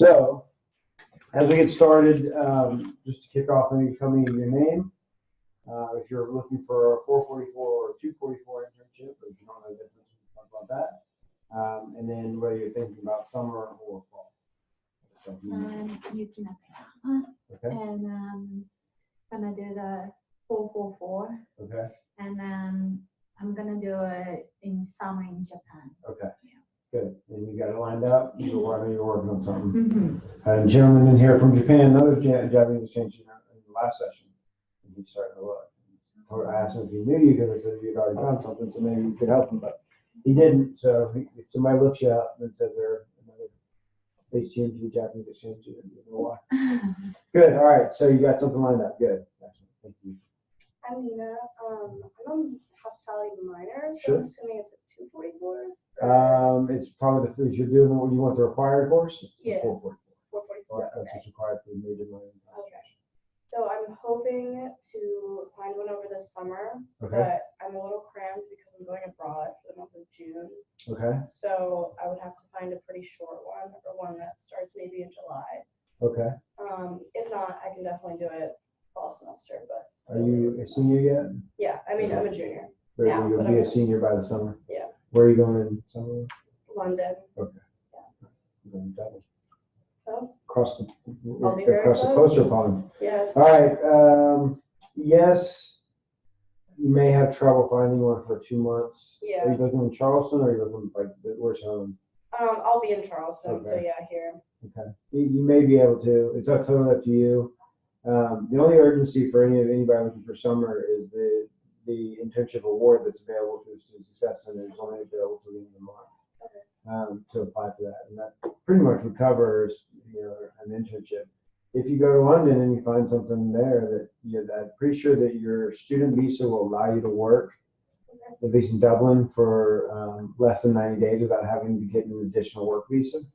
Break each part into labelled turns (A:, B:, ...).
A: So, as we get started, just to kick off, maybe tell me your name. If you're looking for a 444 or 244 internship, or if you don't know the difference, we'll talk about that. And then whether you're thinking about summer or fall. So, okay.
B: And gonna do the 444.
A: Okay.
B: And I'm gonna do it in summer in Japan.
A: Okay.
B: Yeah.
A: Good. And you got it lined up. You're working on something.
B: Mm-hmm.
A: A gentleman in here from Japan, another Japanese exchange student in the last session. And he's starting to look. I asked him if he knew you because I said you'd already found something, so maybe you could help him, but he didn't. So if somebody looks you up and says they're another HTMT Japanese exchange student, you know why. Good. All right. So you got something lined up. Good. Excellent. Thank you.
C: I'm Nina. I'm on hospitality minor, so
A: Sure.
C: I'm assuming it's a 244.
A: It's probably if you're doing what you want the required course.
C: Yeah.
A: 444.
C: 444.
A: Yeah, that's
C: Okay.
A: what's required for the major minor.
C: Okay. So I'm hoping to find one over the summer,
A: Okay.
C: but I'm a little cramped because I'm going abroad for the month of June.
A: Okay.
C: So I would have to find a pretty short one, or one that starts maybe in July.
A: Okay.
C: If not, I can definitely do it fall semester. But
A: Are you a senior yet?
C: yeah, I mean, I'm a junior.
A: Or
C: Yeah,
A: you'll
C: but
A: be
C: I'm
A: a senior by the summer?
C: Yeah.
A: Where are you going in summer?
C: London.
A: Okay. You're going double.
C: So
A: Across
C: I'll be very
A: the
C: close.
A: closer pond.
C: yes.
A: All right. Yes, you may have trouble finding one for 2 months.
C: Yeah.
A: Are you looking in Charleston or are you looking like where's home?
C: I'll be in Charleston, so
A: Okay.
C: yeah, here.
A: Okay. You may be able to. It's totally up to you. The only urgency for anybody looking for summer is the internship award that's available through the Student Success Center is only available to the end of the month.
C: Okay.
A: To apply for that, and that pretty much recovers an internship. If you go to London and you find something there that I'm pretty sure that your student visa will allow you to work,
C: Okay.
A: at least in Dublin, for less than 90 days without having to get an additional work visa.
C: Okay.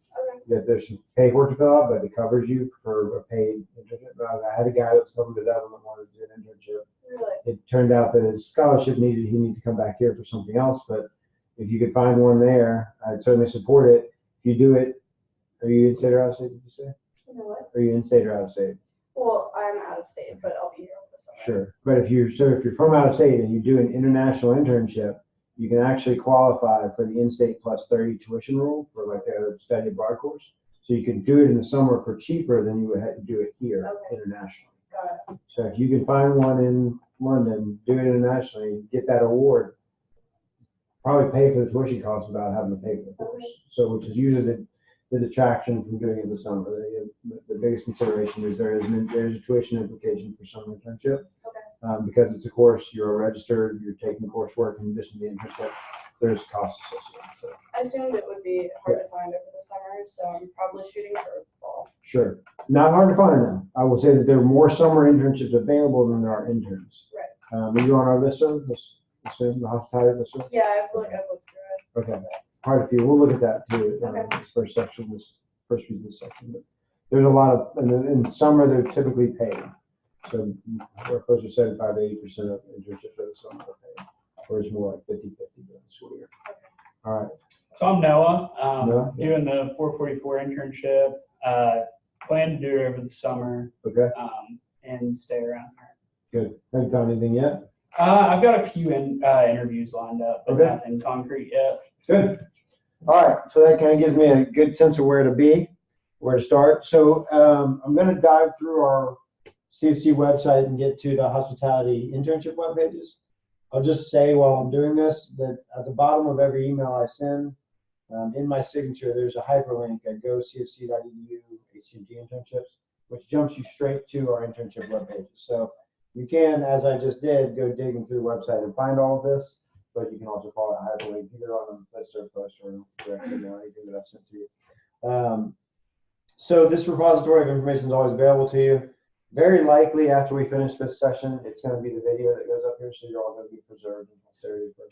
A: That there's some paperwork to fill out, but it covers you for a paid internship. I had a guy that's coming to Dublin that wanted to do an internship.
C: Really?
A: It turned out that his scholarship he needed to come back here for something else, but if you could find one there, I'd certainly support it. If you do it, are you in state or out of state, did you say?
C: You know what?
A: Are you in state or out of state?
C: Well, I'm out of state, but I'll be here over the summer.
A: Sure. But if you're from out of state and you do an international internship, you can actually qualify for the in-state plus 30 tuition rule for like a study abroad course. So you can do it in the summer for cheaper than you would have to do it here internationally.
C: Got it.
A: So if you can find one in London, do it internationally, get that award, probably pay for the tuition costs without having to pay for the course.
C: Okay.
A: So which is usually the detraction from doing it in the summer. The biggest consideration is there is a tuition implication for summer internship.
C: Okay.
A: Because it's a course, you're registered, you're taking coursework in addition to the internship, there's costs associated. So.
C: I assumed it would be hard to find over the summer, so I'm probably shooting for fall.
A: Sure. Not hard to find them. I will say that there are more summer internships available than there are interns.
C: Right.
A: Are you on our listserv? The hospitality listserv?
C: Yeah, I've looked through it.
A: Okay. Hard for you. We'll look at that too.
C: Okay.
A: This first section, this first piece of this section. But there's a lot of, in summer they're typically paid. So we're close to 75 to 80% of internships over the summer are paid. Or it's more like 50-50 during the school year.
C: Okay.
A: All right.
D: So I'm Noah,
A: Noah?
D: doing the 444 internship. Plan to do it over the summer
A: Okay.
D: and stay around there.
A: Good. Have you found anything yet?
D: I've got a few interviews lined up, but
A: Okay.
D: nothing concrete yet.
A: Good. All right. So that kind of gives me a good sense of where to be, where to start. So I'm going to dive through our CFC website and get to the hospitality internship web pages. I'll just say while I'm doing this that at the bottom of every email I send, in my signature, there's a hyperlink at gocfc.edu HTMT internships, which jumps you straight to our internship web pages. So you can, as I just did, go digging through the website and find all of this, but you can also follow a hyperlink either on the listserv post or directly on anything that I've sent to you. So this repository of information is always available to you. Very likely after we finish this session, it's going to be the video that goes up here, so you're all going to be preserved in posterity for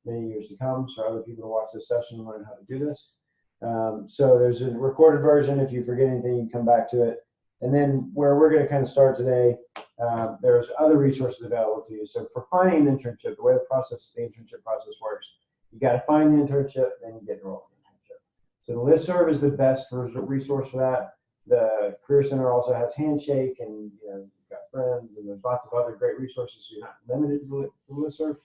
A: many years to come, so other people to watch this session and learn how to do this. So there's a recorded version. If you forget anything, you can come back to it. And then where we're going to kind of start today, there's other resources available to you. So for finding an internship, the way the internship process works, you got to find the internship, then you get enrolled in the internship. So the listserv is the best resource for that. The Career Center also has Handshake, and you've got Friends, and there's lots of other great resources. So you're not limited to the listserv.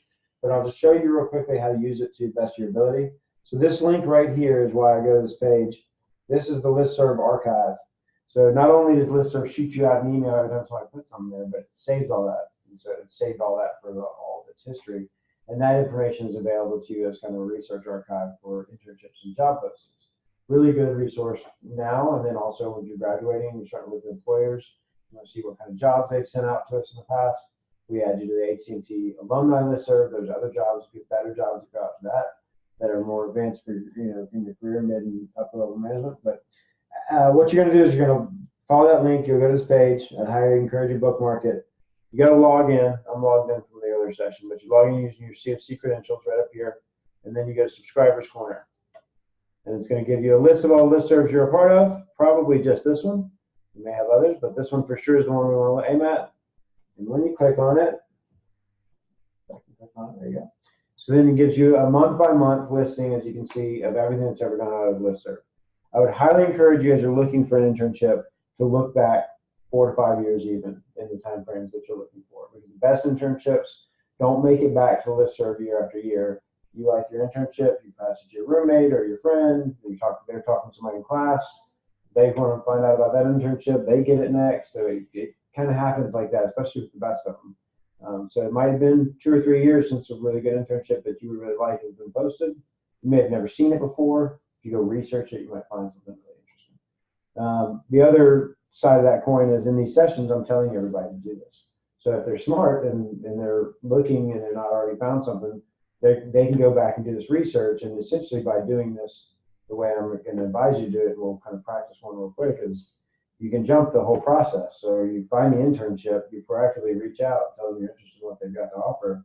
A: But I'll just show you real quickly how to use it to the best of your ability. So this link right here is why I go to this page. This is the listserv archive. So not only does listserv shoot you out an email every time I put something there, but it saves all that. And so it saved all that for all of its history. And that information is available to you as kind of a research archive for internships and job postings. Really good resource now, and then also when you're graduating, you're starting to look at employers, you want to see what kind of jobs they've sent out to us in the past. We add you to the HTMT alumni listserv. There's other jobs, better jobs to go out to that are more advanced for in your career, mid and upper level management. But what you're going to do is you're going to follow that link. You'll go to this page. I'd highly encourage you to bookmark it. You got to log in. I'm logged in from the earlier session, but you log in using your CFC credentials right up here, and then you go to Subscribers Corner. And it's going to give you a list of all the listservs you're a part of, probably just this one. You may have others, but this one for sure is the one we want to aim at. And when you click on it, there you go. So then it gives you a month-by-month listing, as you can see, of everything that's ever gone out of the listserv. I would highly encourage you, as you're looking for an internship, to look back 4 to 5 years even in the time frames that you're looking for. Because the best internships don't make it back to listserv year after year. You like your internship, you pass it to your roommate or your friend, they're talking to somebody in class, they want to find out about that internship, they get it next. So it kind of happens like that, especially with the best of them. So it might have been 2 or 3 years since a really good internship that you would really like has been posted. You may have never seen it before. If you go research it, you might find something really interesting. The other side of that coin is in these sessions, I'm telling everybody to do this. So if they're smart and they're looking and they're not already found something, they can go back and do this research, and essentially by doing this the way I'm going to advise you to do it, we'll kind of practice one real quick, is you can jump the whole process. So you find the internship, you proactively reach out, tell them you're interested in what they've got to offer.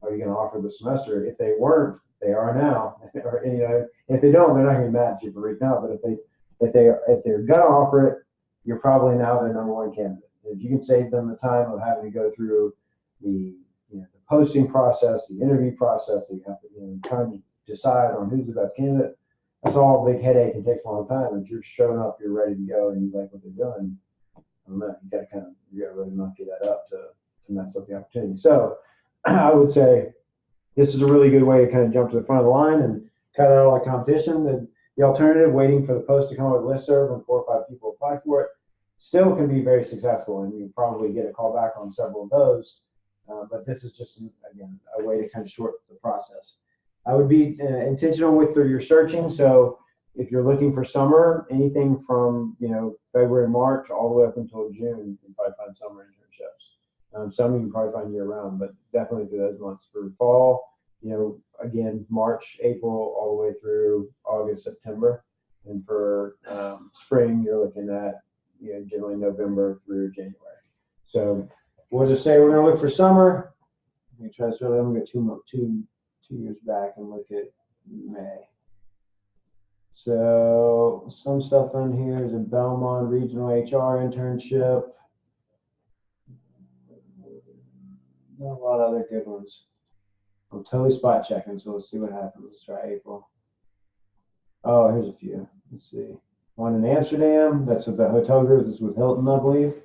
A: Are you going to offer the semester? If they weren't, they are now. Or, if they don't, they're not going to be mad at you for reaching out. But if they're going to offer it, you're probably now their #1 candidate. If you can save them the time of having to go through the posting process, the interview process, you have to trying to decide on who's the best candidate. That's all a big headache and takes a long time. If you're showing up, you're ready to go, and you like what they're doing, I don't know, you got to really monkey that up to mess up the opportunity. So I would say this is a really good way to kind of jump to the front of the line and cut out all the competition. And the alternative, waiting for the post to come out with listserv and 4 or 5 people apply for it, still can be very successful, and you probably get a call back on several of those. But this is just, again, a way to kind of shorten the process. I would be intentional with your searching. So if you're looking for summer, anything from February, March, all the way up until June, you can probably find summer internships. Some you can probably find year round, but definitely through those months. For fall, again, March, April, all the way through August, September. And for spring, you're looking at generally November through January. So we'll just say we're going to look for summer. Let me try this early. I'm going to go two years back and look at May. So some stuff on here is a Belmont Regional HR internship. Not a lot of other good ones. I'm totally spot checking, so let's see what happens. Let's try April. Oh, here's a few. Let's see. One in Amsterdam. That's with the hotel group. This is with Hilton, I believe.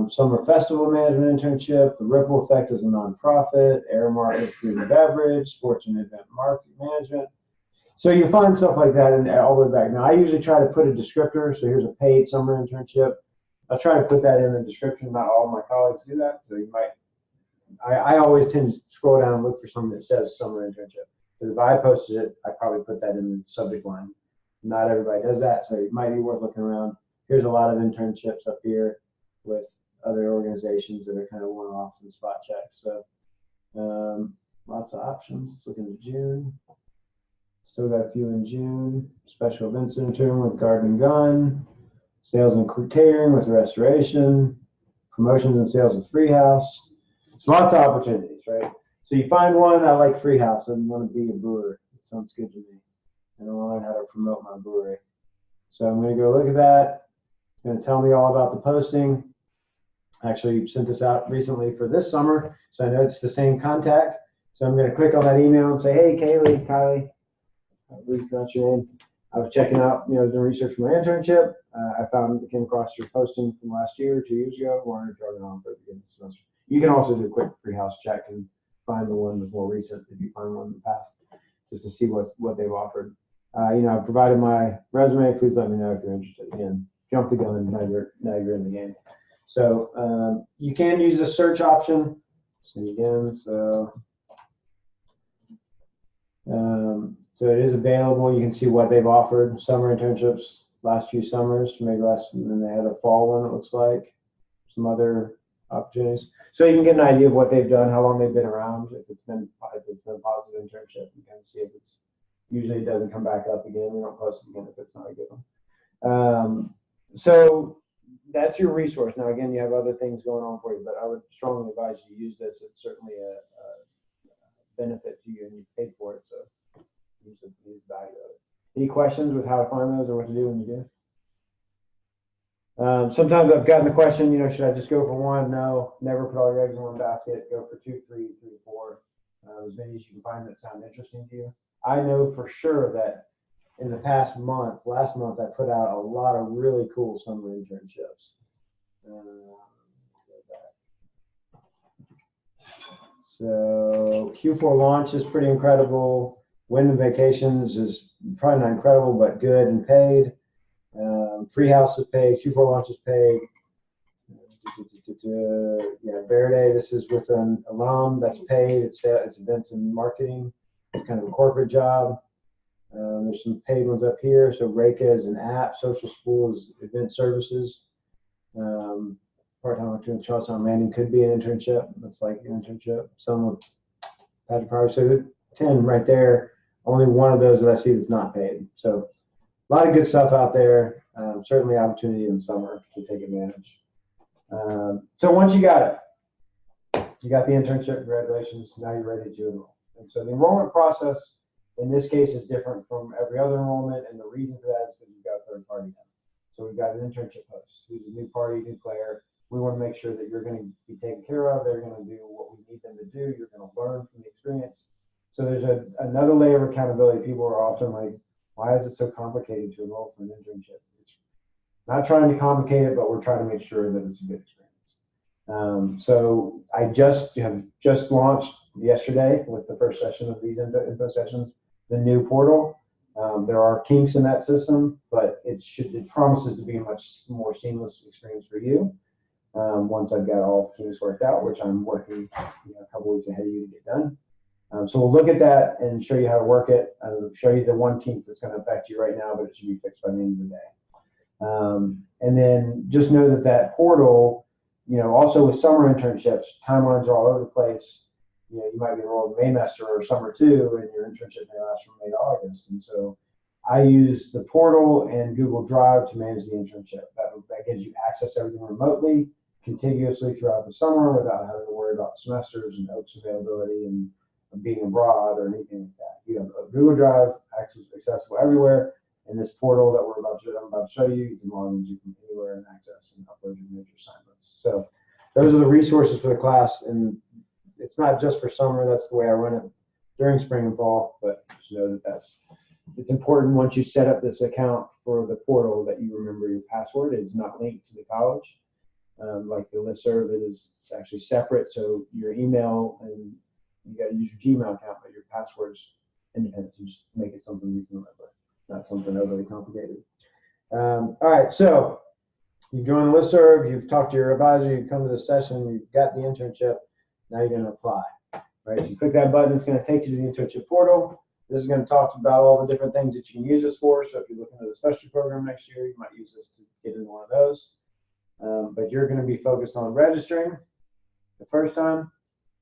A: Summer Festival Management Internship. The Ripple Effect is a nonprofit. Airmark is food and beverage. Sports and event market management. So you find stuff like that and all the way back. Now, I usually try to put a descriptor. So here's a paid summer internship. I'll try to put that in the description. Not all of my colleagues do that. So you might. I always tend to scroll down and look for something that says summer internship. Because if I posted it, I probably put that in the subject line. Not everybody does that, so it might be worth looking around. Here's a lot of internships up here with other organizations that are kind of one-off and spot checks. So lots of options. Let's look into June. Still got a few in June. Special events intern with Garden and Gun. Sales and catering with Restoration. Promotions and sales with Freehouse. So lots of opportunities, right? So you find one. I like Freehouse. I want to be a brewer. It sounds good to me. I want to learn how to promote my brewery. So I'm going to go look at that. It's going to tell me all about the posting. I actually sent this out recently for this summer, so I know it's the same contact. So I'm going to click on that email and say, hey, Kylie, I believe that's your name. I was checking out, doing research for my internship. I came across your posting from last year, 2 years ago. Wanted to try it on for the beginning of the semester. You can also do a quick free house check and find the one that's more recent if you find one in the past, just to see what they've offered. I've provided my resume. Please let me know if you're interested. Again, jump the gun. Now you're in the game. So you can use the search option. So it is available. You can see what they've offered. Summer internships, last few summers, maybe less, and then they had a fall one, it looks like. Some other opportunities. So you can get an idea of what they've done, how long they've been around, if it's been a positive internship. You can see if it's, usually it doesn't come back up again. We don't post it again if it's not a good one. So that's your resource. Now, again, you have other things going on for you, but I would strongly advise you to use this. It's certainly a benefit to you, and you paid for it, so use the value of it. Any questions with how to find those or what to do when you do? Sometimes I've gotten the question, should I just go for one? No, never put all your eggs in one basket. Go for 2, 3, 4. As many as you can find that sound interesting to you. I know for sure that in the last month, I put out a lot of really cool summer internships. So Q4 launch is pretty incredible. Wind and Vacations is probably not incredible, but good and paid. Free House is paid. Q4 launch is paid. Verde, this is with an alum that's paid. It's events and marketing. It's kind of a corporate job. There's some paid ones up here. So Reka is an app. Social School is event services. Part-time to Charleston Landing could be an internship. That's like an internship. Some with Patrick Power. So 10 right there. Only one of those that I see that's not paid. So a lot of good stuff out there. Certainly opportunity in the summer to take advantage. So once you got it, you got the internship, congratulations. Now you're ready to enroll. And so the enrollment process in this case is different from every other enrollment, and the reason for that is because you've got a third party now. So we've got an internship host who's a new party, new player. We want to make sure that you're going to be taken care of. They're going to do what we need them to do. You're going to learn from the experience. So there's another layer of accountability. People are often like, why is it so complicated to enroll for an internship? It's not trying to complicate it, but we're trying to make sure that it's a good experience. So I have just launched yesterday with the first session of these info sessions, the new portal. There are kinks in that system, but it promises to be a much more seamless experience for you once I've got all things worked out, which I'm working a couple weeks ahead of you to get done. So we'll look at that and show you how to work it. I'll show you the one kink that's going to affect you right now, but it should be fixed by the end of the day. And then just know that portal, also with summer internships, timelines are all over the place. You might be enrolled in Maymester or summer too, and your internship may last from May to August. And so I use the portal and Google Drive to manage the internship. That gives you access to everything remotely, contiguously throughout the summer without having to worry about semesters and OAKS availability and being abroad or anything like that. You have a Google Drive, accessible everywhere, and this portal that I'm about to show you, you can log into from anywhere and access and upload your major assignments. So those are the resources for the class, and it's not just for summer. That's the way I run it during spring and fall, but just know that it's important once you set up this account for the portal that you remember your password. It's not linked to the college. Like the listserv, it's actually separate, so your email and you got to use your Gmail account, but your password's independent. So just make it something you can remember, not something overly complicated. All right, so you join the listserv, you've talked to your advisor, you've come to the session, you've got the internship. Now you're going to apply. Right? So you click that button, it's going to take you to the internship portal. This is going to talk about all the different things that you can use this for. So if you're looking at the specialty program next year, you might use this to get into one of those. But you're going to be focused on registering the first time.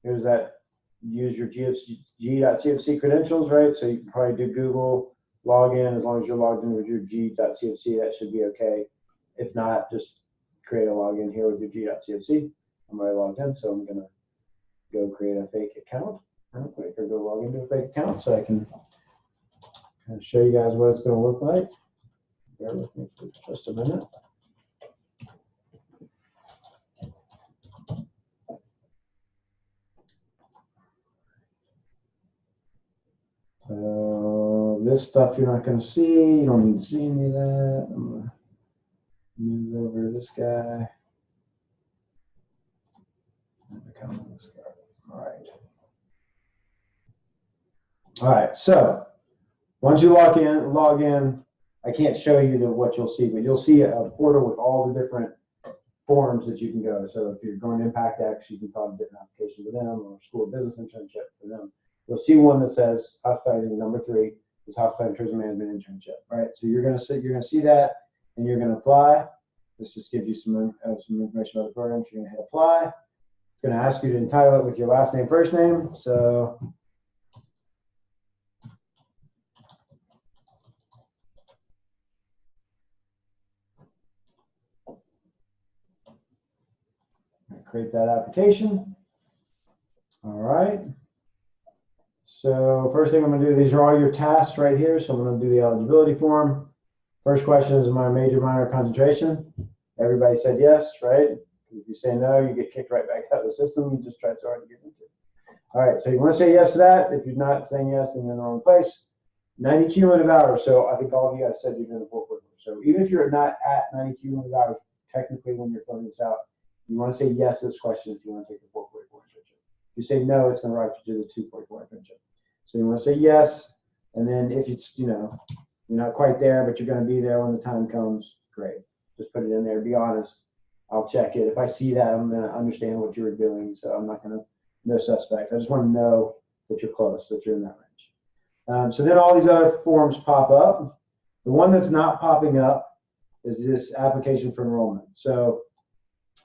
A: Here's that. Use your g.cfc credentials, right? So you can probably do Google login as long as you're logged in with your g.cfc. That should be okay. If not, just create a login here with your g.cfc. I'm already logged in, so I'm going to go create a fake account real quick, or go log into a fake account so I can kind of show you guys what it's going to look like. Bear with me for just a minute. this stuff you're not going to see. You don't need to see any of that. I'm going to move over to this guy. Become this guy. All right. All right. So once you log in, I can't show you what you'll see, but you'll see a portal with all the different forms that you can go. So if you're going to Impact X, you can file a different application for them, or School of Business Internship for them. You'll see one that says hospitality number 3 is hospitality tourism management internship. Right. So you're going to see that, and you're going to apply. This just gives you some information about the program. So you're going to hit apply. It's going to ask you to entitle it with your last name, first name. So create that application. All right. So first thing I'm going to do, these are all your tasks right here. So I'm going to do the eligibility form. First question is, my major, minor, concentration? Everybody said yes, right? If you say no, you get kicked right back out of the system. You just tried so hard to get into it. All right, so you want to say yes to that. If you're not saying yes, then you're in the wrong place. 90 cumulative hours. So I think all of you guys said you're doing a 4.4. So even if you're not at 90 cumulative hours, technically when you're filling this out, you want to say yes to this question if you want to take the 4.4 internship. If you say no, it's going to write you to the 2.4 internship. So you want to say yes, and then if it's, you're not quite there, but you're going to be there when the time comes, great. Just put it in there. Be honest. I'll check it. If I see that, I'm going to understand what you were doing. So I'm not going to, no suspect. I just want to know that you're close, that you're in that range. So then all these other forms pop up. The one that's not popping up is this application for enrollment. So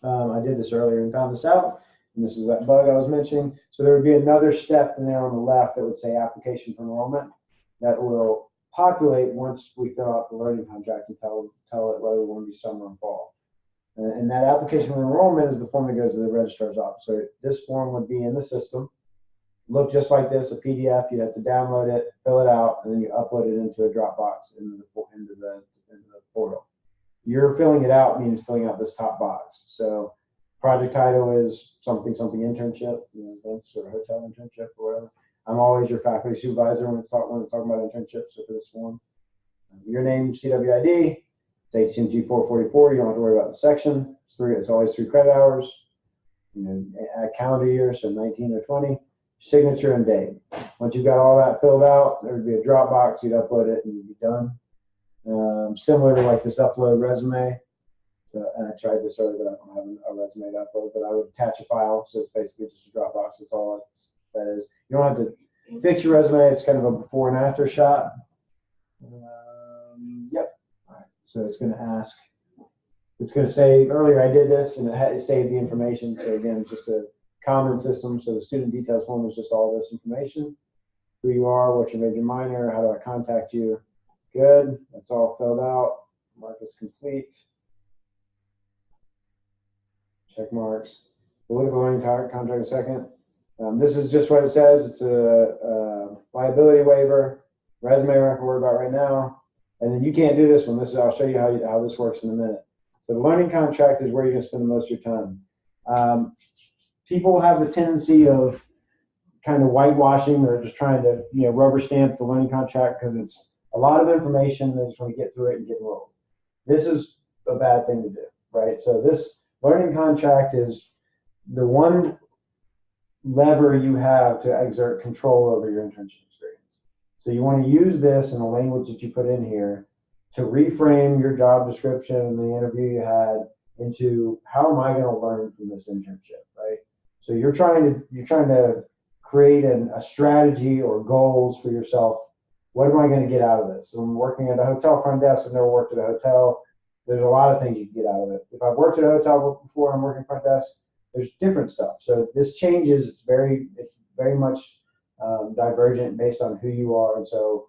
A: I did this earlier and found this out. And this is that bug I was mentioning. So there would be another step in there on the left that would say application for enrollment that will populate once we fill out the learning contract and tell it whether we want to be summer or fall. And that application for enrollment is the form that goes to the registrar's office. So this form would be in the system, look just like this, a PDF. You have to download it, fill it out, and then you upload it into a Dropbox into the portal. You're filling it out means filling out this top box. So project title is something internship, events or hotel internship or whatever. I'm always your faculty supervisor when we talk about internships. So for this form, your name, CWID, it's HTMT 444. You don't have to worry about the section. It's always 3 credit hours. A calendar year, so 19 or 20. Signature and date. Once you've got all that filled out, there would be a Dropbox. You'd upload it and you'd be done. Similar to like this upload resume. So, and I tried this earlier, but I don't have a resume to upload. But I would attach a file, so it's basically just a Dropbox. That's all that is. You don't have to fix your resume. It's kind of a before and after shot. Yep. All right. So it's going to ask. It's going to say earlier I did this, and it saved the information. So again, it's just a common system. So the student details form is just all this information: who you are, what's your major, minor, how do I contact you. Good. That's all filled out. Mark is complete. Check marks. We'll look at the learning contract in a second. This is just what it says. It's a liability waiver. Resume we're not going to worry about right now. And then you can't do this one. I'll show you how this works in a minute. So the learning contract is where you're going to spend the most of your time. People have the tendency of kind of whitewashing or just trying to rubber stamp the learning contract because it's a lot of information. They just want to get through it and get enrolled. This is a bad thing to do, right? So this learning contract is the one lever you have to exert control over your internship experience. So you want to use this in the language that you put in here to reframe your job description and the interview you had into how am I going to learn from this internship, right? So you're trying to create a strategy or goals for yourself. What am I going to get out of this? So I'm working at a hotel front desk. I've never worked at a hotel. There's a lot of things you can get out of it. If I've worked at a hotel before and I'm working front desk, there's different stuff. So this changes. It's very much divergent based on who you are, and so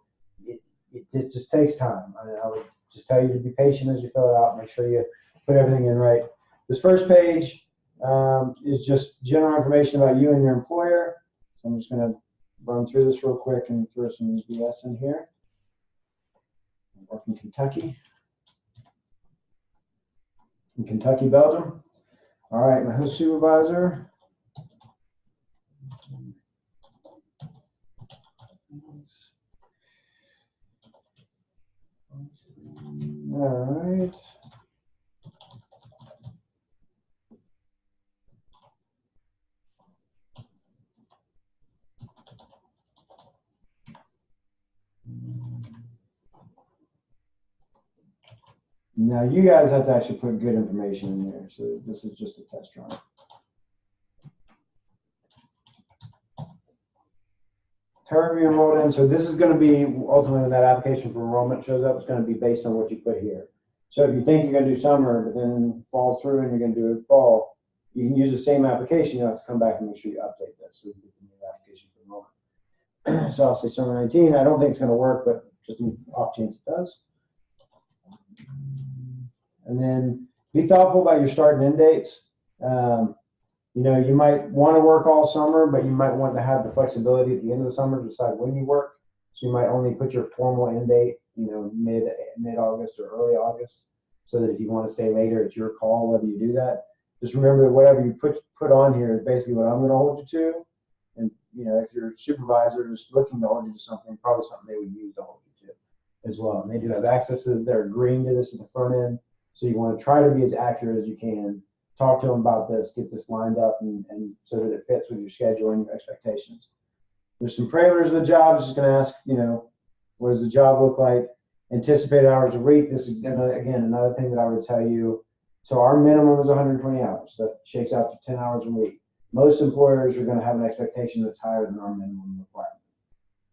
A: it just takes time. I would just tell you to be patient as you fill it out. Make sure you put everything in right. This first page is just general information about you and your employer. So I'm just going to run through this real quick and throw some BS in here. I work in Kentucky. In Kentucky, Belgium. All right, my host supervisor. right. Now you guys have to actually put good information in there. So this is just a test run. Term you enrolled in. So this is going to be ultimately when that application for enrollment shows up, it's going to be based on what you put here. So if you think you're going to do summer, but then falls through and you're going to do it fall, you can use the same application. You have to come back and make sure you update this so you get the new application for enrollment. So I'll say summer 19. I don't think it's going to work, but just an off chance it does. And then be thoughtful about your start and end dates. You know, you might want to work all summer, but you might want to have the flexibility at the end of the summer to decide when you work. So you might only put your formal end date, you know, mid-August or early August, so that if you want to stay later, it's your call whether you do that. Just remember that whatever you put on here is basically what I'm going to hold you to. And, you know, if your supervisor is looking to hold you to something, probably something they would use to hold you to as well. And they do have access to it. They're agreeing to this at the front end. So you want to try to be as accurate as you can. Talk to them about this, get this lined up, and so that it fits with your schedule and your expectations. There's some parameters of the job. It's just going to ask, you know, what does the job look like? Anticipated hours a week. This is, again, another thing that I would tell you. So our minimum is 120 hours. That shakes out to 10 hours a week. Most employers are going to have an expectation that's higher than our minimum requirement.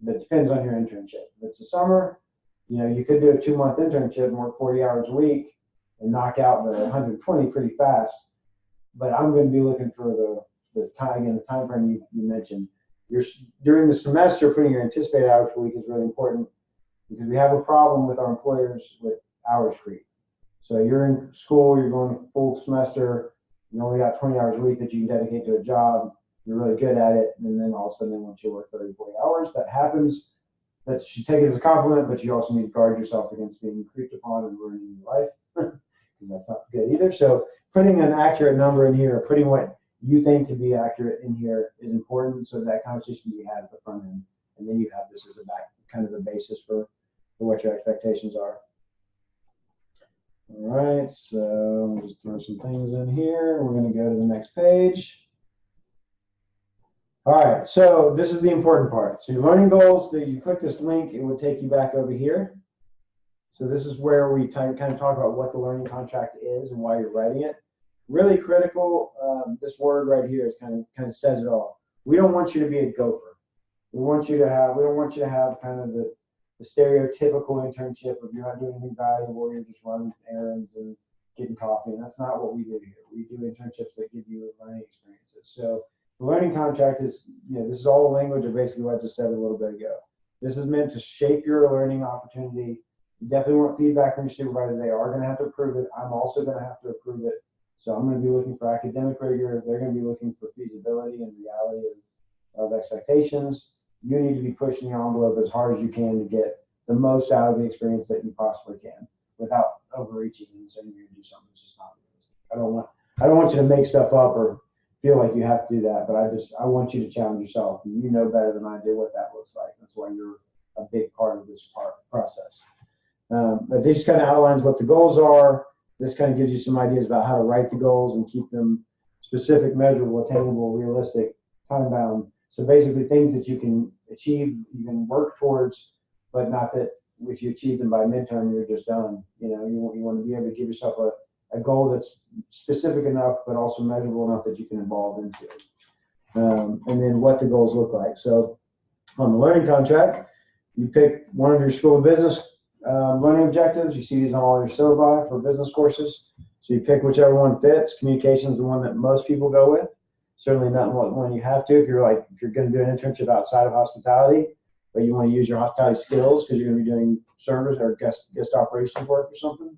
A: But it depends on your internship. If it's the summer, you know, you could do a 2-month internship and work 40 hours a week and knock out the 120 pretty fast. But I'm going to be looking for the time, again, the time frame you mentioned. During the semester, putting your anticipated hours per week is really important because we have a problem with our employers with hours creep. So you're in school, you're going full semester, you only got 20 hours a week that you can dedicate to a job, you're really good at it, and then all of a sudden they want you to work 30, 40 hours. That happens. You should take it as a compliment, but you also need to guard yourself against being creeped upon and ruining your life, because that's not good either. So putting an accurate number in here, putting what you think to be accurate in here is important, so that conversation can be had at the front end, and then you have this as a kind of a basis for what your expectations are. All right, so I'll just throw some things in here. We're going to go to the next page. All right, so this is the important part. So your learning goals, that you click this link, it will take you back over here. So this is where we kind of talk about what the learning contract is and why you're writing it. Really critical, this word right here is kind of says it all. We don't want you to be a gopher. We don't want you to have kind of the stereotypical internship of you're not doing anything valuable, you're just running errands and getting coffee. And that's not what we do here. We do internships that give you learning experiences. So the learning contract is, you know, this is all the language of basically what I just said a little bit ago. This is meant to shape your learning opportunity. You definitely want feedback from your supervisor. They are going to have to approve it. I'm also going to have to approve it. So I'm going to be looking for academic rigor. They're going to be looking for feasibility and reality of expectations. You need to be pushing the envelope as hard as you can to get the most out of the experience that you possibly can without overreaching and saying you're going to do something that's just not realistic. I don't want you to make stuff up or feel like you have to do that, but I want you to challenge yourself. You know better than I do what that looks like. That's why you're a big part of this process. But this kind of outlines what the goals are. This kind of gives you some ideas about how to write the goals and keep them specific, measurable, attainable, realistic, time-bound. So basically things that you can achieve, you can work towards, but not that if you achieve them by midterm, you're just done. You know, you want to be able to give yourself a goal that's specific enough, but also measurable enough that you can evolve into it. And then what the goals look like. So on the learning contract, you pick one of your school of business learning objectives. You see these on all your syllabi for business courses. So you pick whichever one fits. Communication is the one that most people go with. Certainly not one you have to if you're going to do an internship outside of hospitality, but you want to use your hospitality skills because you're going to be doing service or guest operations work or something.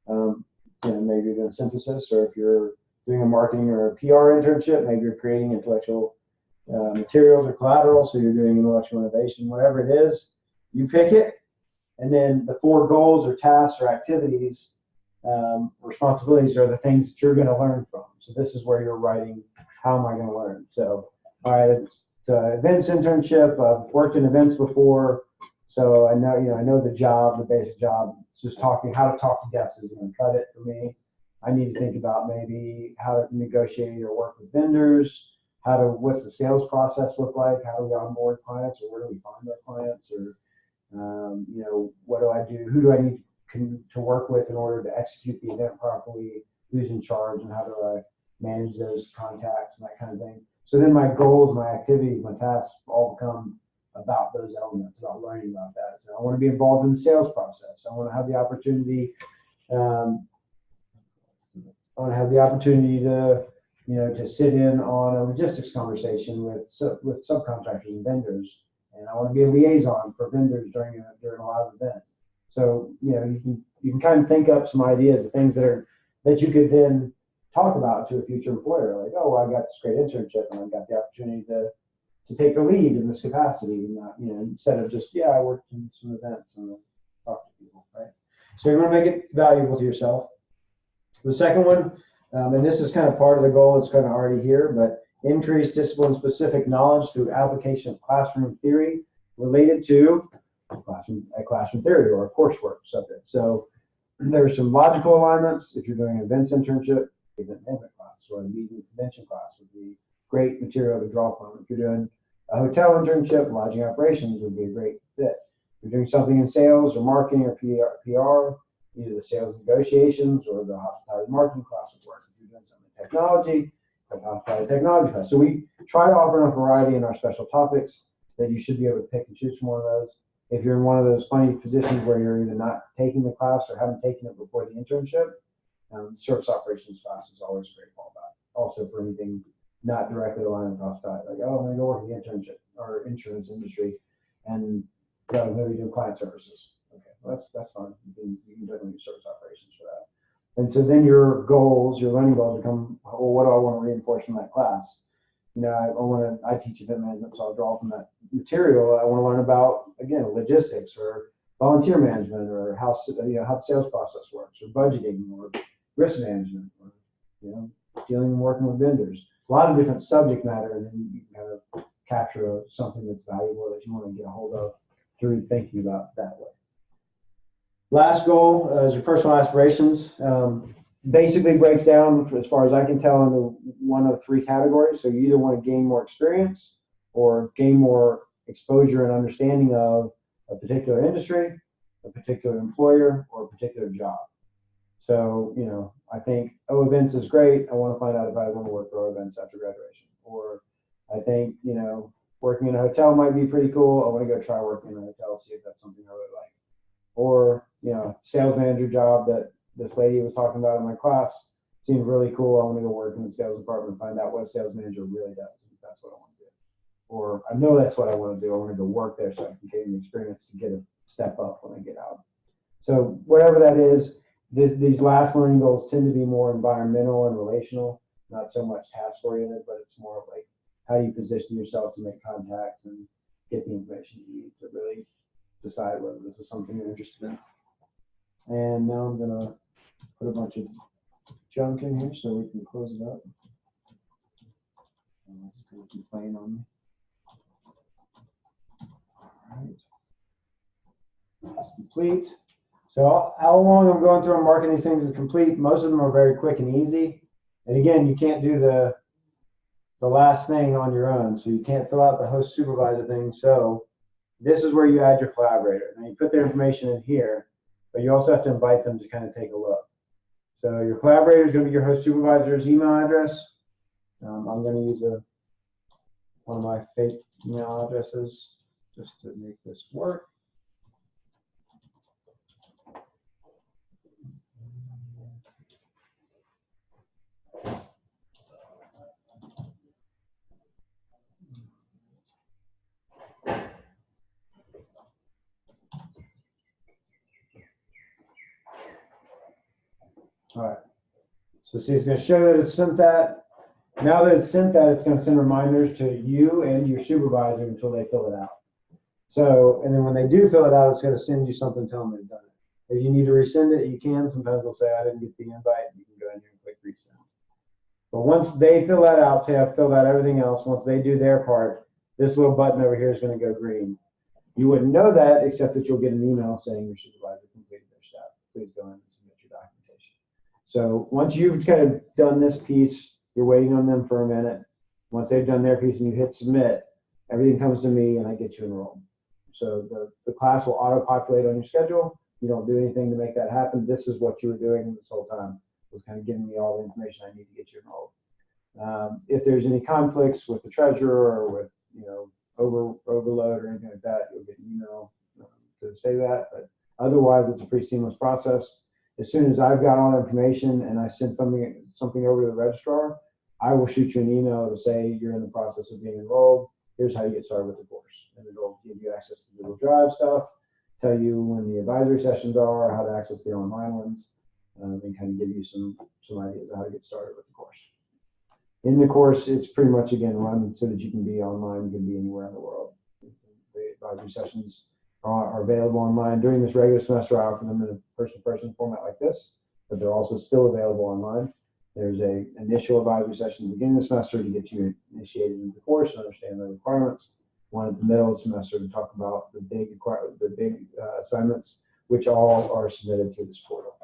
A: You know, maybe you're doing synthesis, or if you're doing a marketing or a PR internship, maybe you're creating intellectual materials or collateral, so you're doing intellectual innovation, whatever it is, you pick it. And then the 4 goals or tasks or activities, responsibilities are the things that you're going to learn from. So this is where you're writing, how am I going to learn? So, all right, it's an events internship. I've worked in events before, so I know the job, the basic job just talking, how to talk to guests isn't going to cut it for me. I need to think about maybe how to negotiate or work with vendors, what's the sales process look like? How do we onboard clients, or where do we find our clients, or what do I do? Who do I need to work with in order to execute the event properly? Who's in charge, and how do I manage those contacts and that kind of thing? So then my goals, my activities, my tasks all become about those elements, about learning about that. So I want to be involved in the sales process. I want to have the opportunity. I want to have the opportunity to, to sit in on a logistics conversation with subcontractors and vendors, and I want to be a liaison for vendors during a live event. So you can kind of think up some ideas of things that you could then talk about to a future employer, like, oh, well, I got this great internship and I got the opportunity to take the lead in this capacity, and not, instead of just, I worked in some events and talk to people, right? So you want to make it valuable to yourself. The second one, and this is kind of part of the goal, it's kind of already here, but increase discipline-specific knowledge through application of classroom theory related to classroom theory or a coursework subject. So there's some logical alignments. If you're doing an events internship, event management class or a meeting convention class would be great material to draw from. If you're doing a hotel internship, lodging operations would be a great fit. If you're doing something in sales or marketing or PR, either the sales negotiations or the hospitality marketing class would work. If you're doing something in technology, the hospitality technology class. So we try to offer enough variety in our special topics that you should be able to pick and choose from one of those. If you're in one of those funny positions where you're either not taking the class or haven't taken it before the internship, service operations class is always a great fallback. Also for anything not directly aligned with hospitality, like, oh, I'm going to go work in the internship or insurance industry, and maybe do client services. Okay, well, that's fine. You can definitely use service operations for that. And so then your learning goals become, well, what do I want to reinforce from that class? I teach event management, so I'll draw from that material. I want to learn about, again, logistics or volunteer management, or how the sales process works, or budgeting, or risk management, or dealing and working with vendors. A lot of different subject matter, and then you can kind of capture something that's valuable that you want to get a hold of through thinking about that way. Last goal is your personal aspirations. Basically breaks down, as far as I can tell, into one of three categories. So you either want to gain more experience or gain more exposure and understanding of a particular industry, a particular employer, or a particular job. So, I think, events is great. I want to find out if I want to work for events after graduation. Or I think, working in a hotel might be pretty cool. I want to go try working in a hotel, see if that's something I really like. Or, sales manager job that this lady was talking about in my class seemed really cool. I want to go work in the sales department and find out what a sales manager really does. That's what I want to do. Or I know that's what I want to do. I want to go work there so I can gain the experience to get a step up when I get out. So whatever that is, these last learning goals tend to be more environmental and relational, not so much task oriented, but it's more of like, how do you position yourself to make contacts and get the information you need to really decide whether this is something you're interested in. And now I'm going to put a bunch of junk in here so we can close it up. Unless it's going to keep playing on me. All right. It's complete. So how long I'm going through and marking these things is complete. Most of them are very quick and easy. And again, you can't do the last thing on your own. So you can't fill out the host supervisor thing. So this is where you add your collaborator. Now you put their information in here, but you also have to invite them to kind of take a look. So your collaborator is going to be your host supervisor's email address. I'm going to use one of my fake email addresses just to make this work. All right, so see, it's going to show that it's sent that. Now that it's sent that, it's going to send reminders to you and your supervisor until they fill it out. So, and then when they do fill it out, it's going to send you something telling them they've done it. If you need to resend it, you can. Sometimes they'll say, I didn't get the invite. You can go in here and click resend. But once they fill that out, say I've filled out everything else, once they do their part, this little button over here is going to go green. You wouldn't know that except that you'll get an email saying your supervisor completed their step. please go in and submit your documentation. So once you've kind of done this piece, you're waiting on them for a minute. Once they've done their piece and you hit submit, everything comes to me and I get you enrolled. So the class will auto-populate on your schedule. You don't do anything to make that happen. This is what you were doing this whole time, was kind of giving me all the information I need to get you enrolled. If there's any conflicts with the treasurer or with, overload or anything like that, you'll get an email to say that. But otherwise, it's a pretty seamless process. As soon as I've got all the information and I send something over to the registrar, I will shoot you an email to say you're in the process of being enrolled. Here's how you get started with the course. And it'll give you access to Google Drive stuff, tell you when the advisory sessions are, how to access the online ones, and kind of give you some ideas of how to get started with the course. In the course, it's pretty much, again, run so that you can be online, you can be anywhere in the world. The advisory sessions are available online. During this regular semester, I offer them in a person-to-person format like this, but they're also still available online. There's an initial advisory session at the beginning of the semester to get you initiated into the course and understand the requirements. One at the middle of the semester to talk about the big assignments, which all are submitted through this portal.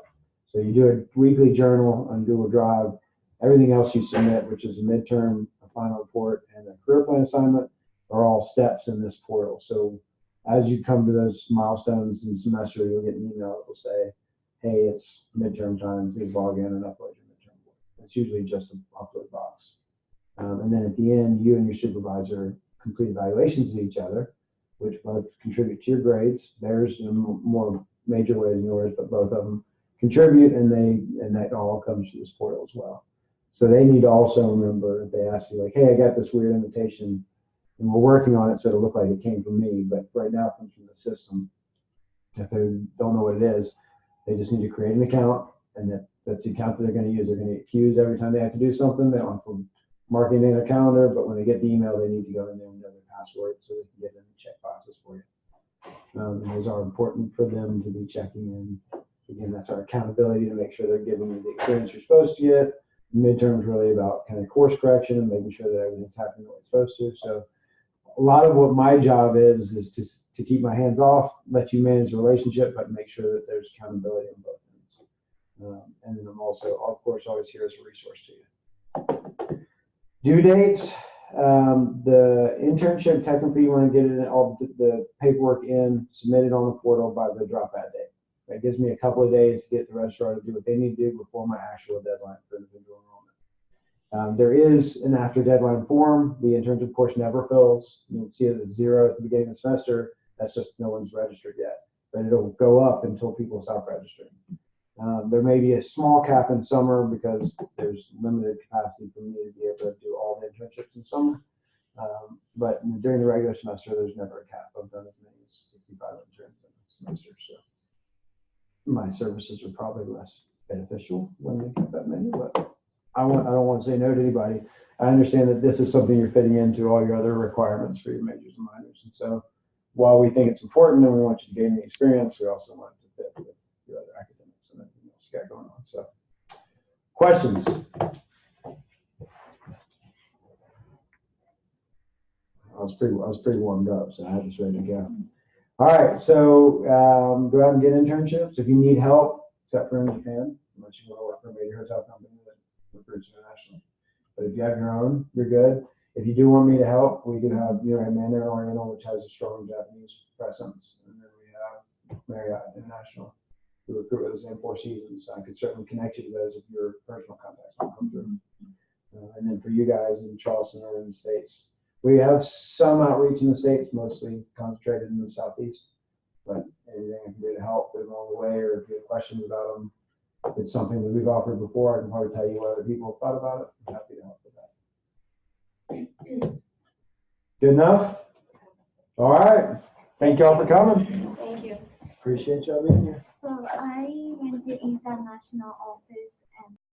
A: So you do a weekly journal on Google Drive. Everything else you submit, which is a midterm, a final report, and a career plan assignment, are all steps in this portal. So as you come to those milestones in the semester, you'll get an email that will say, hey, it's midterm time, please log in and upload your midterm report. It's usually just an upload box. And then at the end, you and your supervisor complete evaluations of each other, which both contribute to your grades. Theirs in a more major way than yours, but both of them contribute, and that all comes to this portal as well. So they need to also remember, if they ask you like, hey, I got this weird invitation and we're working on it so it'll look like it came from me, but right now it comes from the system. If they don't know what it is, they just need to create an account, and that's the account that they're going to use. They're going to get accused every time they have to do something. They don't have to mark it in their calendar, but when they get the email, they need to go in there and know their password so they can get in the check boxes for you. And those are important for them to be checking in. Again, that's our accountability to make sure they're giving you the experience you're supposed to get. Midterm is really about kind of course correction and making sure that everything's happening the way it's supposed to. So a lot of what my job is to keep my hands off, let you manage the relationship, but make sure that there's accountability on both ends. And then I'm also, of course, always here as a resource to you. Due dates. The internship, technically you want to get it all the paperwork in, submitted on the portal by the drop add date. That gives me a couple of days to get the registrar to do what they need to do before my actual deadline for individual enrollment. There is an after deadline form. The internship course never fills. You'll see it at 0 at the beginning of the semester. That's just no one's registered yet, but it'll go up until people stop registering. There may be a small cap in summer because there's limited capacity for me to be able to do all the internships in summer. But during the regular semester, there's never a cap. I've done as many as 65 interns in a semester, so my services are probably less beneficial when they get that many. But I don't want to say no to anybody. I understand that this is something you're fitting into all your other requirements for your majors and minors, and so while we think it's important and we want you to gain the experience, we also want it to fit with your other academics and everything else you got going on. So, questions? I was pretty warmed up, so I had this ready to go. All right, so go out and get internships. If you need help, except for in Japan, unless you want to work for a major hotel company that recruits internationally. But if you have your own, you're good. If you do want me to help, we do have Mandarin Oriental, which has a strong Japanese presence, and then we have Marriott International, who recruit with us in 4 seasons. So I could certainly connect you to those if your personal contacts don't come through. And then for you guys in Charleston or in the States, we have some outreach in the States, mostly concentrated in the Southeast. But anything I can do to help along the way, or if you have questions about them, if it's something that we've offered before, I can probably tell you what other people have thought about it. I'm happy to help with that. Good enough? All right. Thank y'all for coming.
C: Thank you.
A: Appreciate y'all being here.
B: So I went to international office